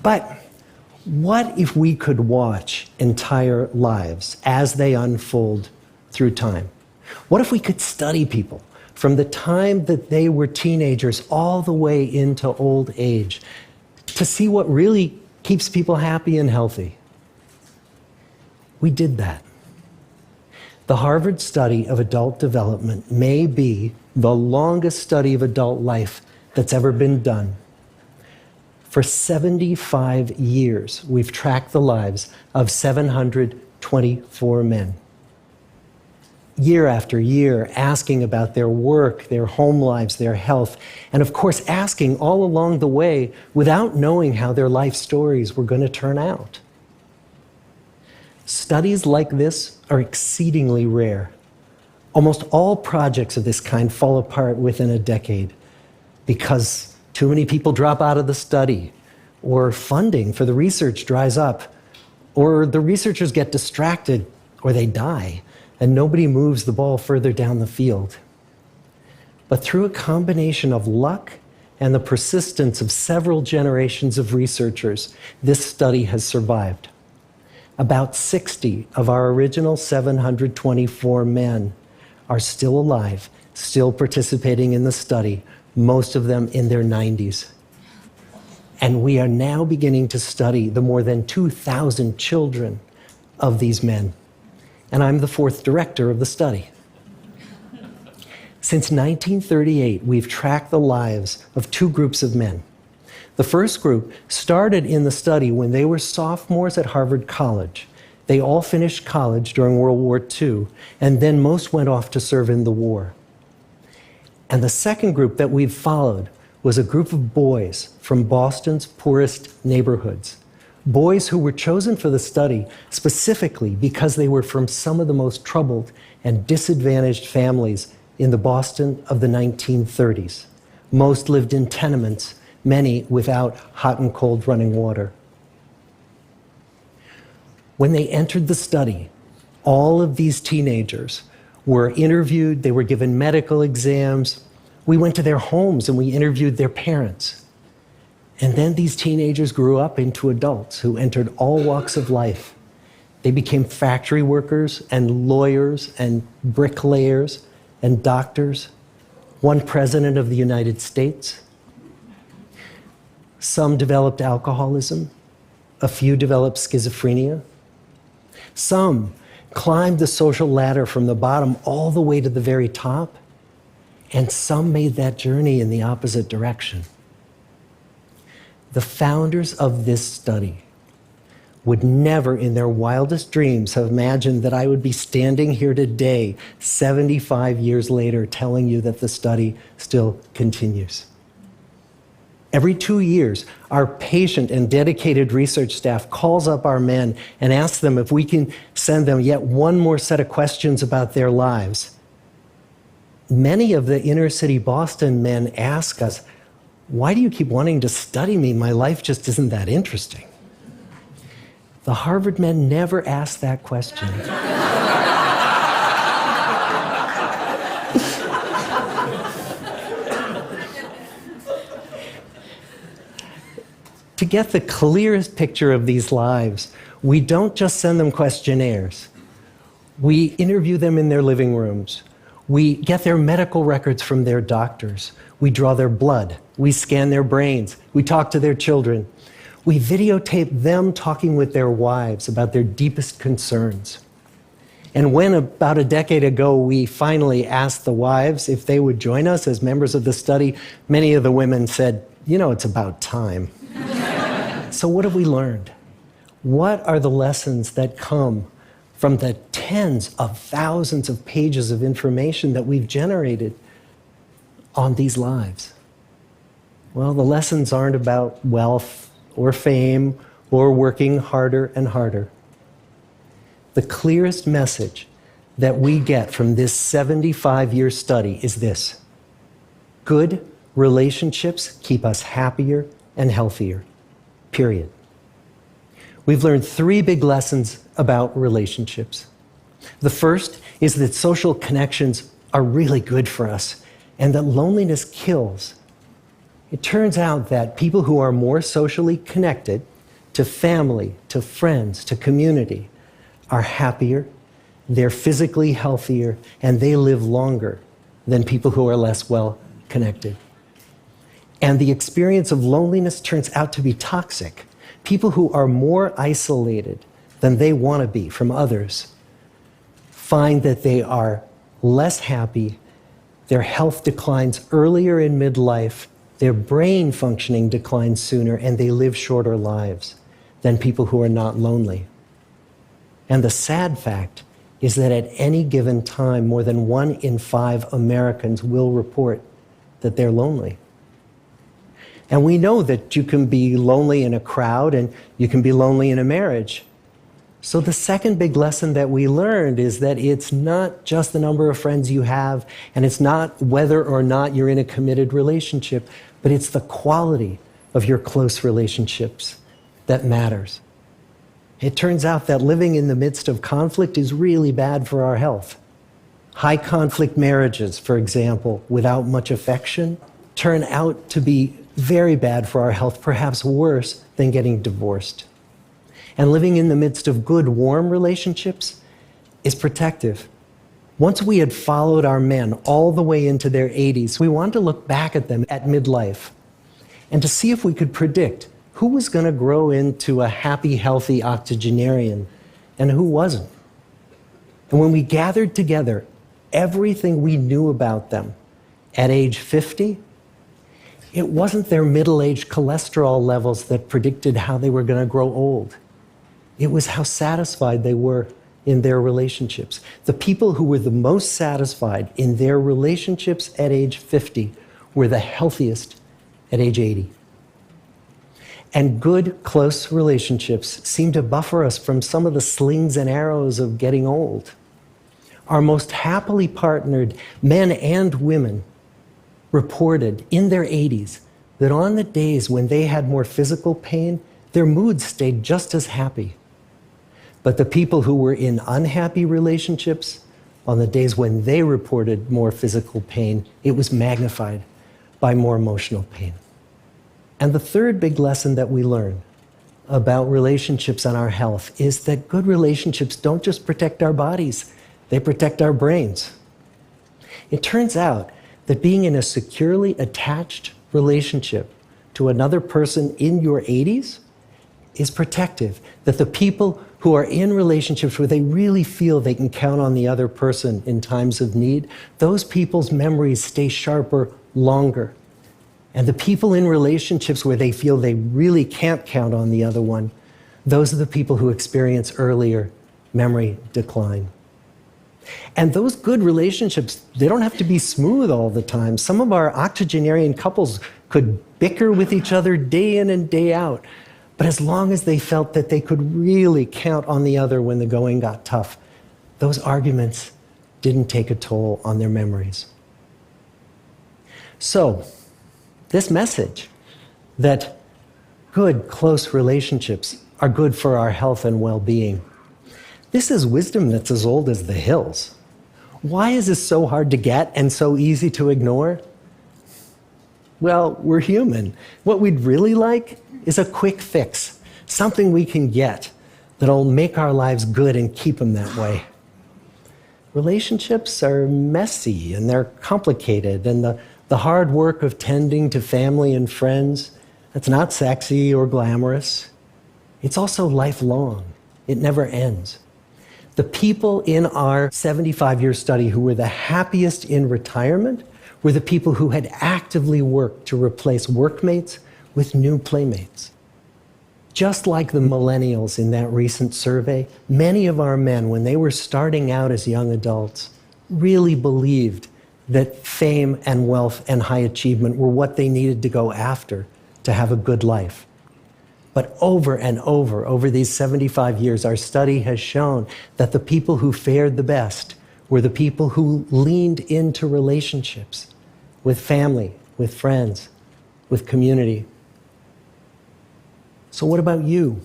But what if we could watch entire lives as they unfold through time? What if we could study people from the time that they were teenagers all the way into old age to see what really keeps people happy and healthy? We did that. The Harvard study of adult development may be the longest study of adult life that's ever been done. For 75 years, we've tracked the lives of 724 men. Year after year, asking about their work, their home lives, their health, and of course, asking all along the way without knowing how their life stories were going to turn out. Studies like this are exceedingly rare. Almost all projects of this kind fall apart within a decade because too many people drop out of the study, or funding for the research dries up, or the researchers get distracted, or they die, and nobody moves the ball further down the field. But through a combination of luck and the persistence of several generations of researchers, this study has survived. About 60 of our original 724 men are still alive, still participating in the study, most of them in their 90s. And we are now beginning to study the more than 2,000 children of these men. And I'm the fourth director of the study. Since 1938, we've tracked the lives of two groups of men. The first group started in the study when they were sophomores at Harvard College. They all finished college during World War II, and then most went off to serve in the war. And the second group that we've followed was a group of boys from Boston's poorest neighborhoods. Boys who were chosen for the study specifically because they were from some of the most troubled and disadvantaged families in the Boston of the 1930s. Most lived in tenements, many without hot and cold running water. When they entered the study, all of these teenagers were interviewed, they were given medical exams. We went to their homes and we interviewed their parents. And then these teenagers grew up into adults who entered all walks of life. They became factory workers and lawyers and bricklayers and doctors, one president of the United States. Some developed alcoholism, a few developed schizophrenia. Some climbed the social ladder from the bottom all the way to the very top, and some made that journey in the opposite direction. The founders of this study would never in their wildest dreams have imagined that I would be standing here today, 75 years later, telling you that the study still continues. Every 2 years, our patient and dedicated research staff calls up our men and asks them if we can send them yet one more set of questions about their lives. Many of the inner city Boston men ask us, "Why do you keep wanting to study me? My life just isn't that interesting." The Harvard men never asked that question. To get the clearest picture of these lives, we don't just send them questionnaires. We interview them in their living rooms. We get their medical records from their doctors. We draw their blood. We scan their brains. We talk to their children. We videotape them talking with their wives about their deepest concerns. And when about a decade ago we finally asked the wives if they would join us as members of the study, many of the women said, "It's about time." So what have we learned? What are the lessons that come from the tens of thousands of pages of information that we've generated on these lives? Well, the lessons aren't about wealth or fame or working harder and harder. The clearest message that we get from this 75-year study is this: good relationships keep us happier and healthier. Period. We've learned 3 big lessons about relationships. The first is that social connections are really good for us and that loneliness kills. It turns out that people who are more socially connected to family, to friends, to community are happier, they're physically healthier, and they live longer than people who are less well connected. And the experience of loneliness turns out to be toxic. People who are more isolated than they want to be from others find that they are less happy, their health declines earlier in midlife, their brain functioning declines sooner, and they live shorter lives than people who are not lonely. And the sad fact is that at any given time, more than 1 in 5 Americans will report that they're lonely. And we know that you can be lonely in a crowd and you can be lonely in a marriage. So the second big lesson that we learned is that it's not just the number of friends you have, and it's not whether or not you're in a committed relationship, but it's the quality of your close relationships that matters. It turns out that living in the midst of conflict is really bad for our health. High conflict marriages, for example, without much affection, turn out to be very bad for our health, perhaps worse than getting divorced. And living in the midst of good, warm relationships is protective. Once we had followed our men all the way into their 80s, we wanted to look back at them at midlife and to see if we could predict who was going to grow into a happy, healthy octogenarian and who wasn't. And when we gathered together everything we knew about them at age 50, it wasn't their middle-aged cholesterol levels that predicted how they were going to grow old. It was how satisfied they were in their relationships. The people who were the most satisfied in their relationships at age 50 were the healthiest at age 80. And good, close relationships seem to buffer us from some of the slings and arrows of getting old. Our most happily partnered men and women reported in their 80s that on the days when they had more physical pain, their moods stayed just as happy. But the people who were in unhappy relationships, on the days when they reported more physical pain, it was magnified by more emotional pain. And the third big lesson that we learn about relationships and our health is that good relationships don't just protect our bodies, they protect our brains. It turns out that being in a securely attached relationship to another person in your 80s is protective. That the people who are in relationships where they really feel they can count on the other person in times of need, those people's memories stay sharper longer. And the people in relationships where they feel they really can't count on the other one, those are the people who experience earlier memory decline. And those good relationships, they don't have to be smooth all the time. Some of our octogenarian couples could bicker with each other day in and day out. But as long as they felt that they could really count on the other when the going got tough, those arguments didn't take a toll on their memories. So, this message that good, close relationships are good for our health and well-being, this is wisdom that's as old as the hills. Why is this so hard to get and so easy to ignore? Well, we're human. What we'd really like is a quick fix, something we can get that'll make our lives good and keep them that way. Relationships are messy and they're complicated, and the hard work of tending to family and friends, that's not sexy or glamorous. It's also lifelong. It never ends. The people in our 75-year study who were the happiest in retirement were the people who had actively worked to replace workmates with new playmates. Just like the millennials in that recent survey, many of our men, when they were starting out as young adults, really believed that fame and wealth and high achievement were what they needed to go after to have a good life. But over and over these 75 years, our study has shown that the people who fared the best were the people who leaned into relationships with family, with friends, with community. So what about you?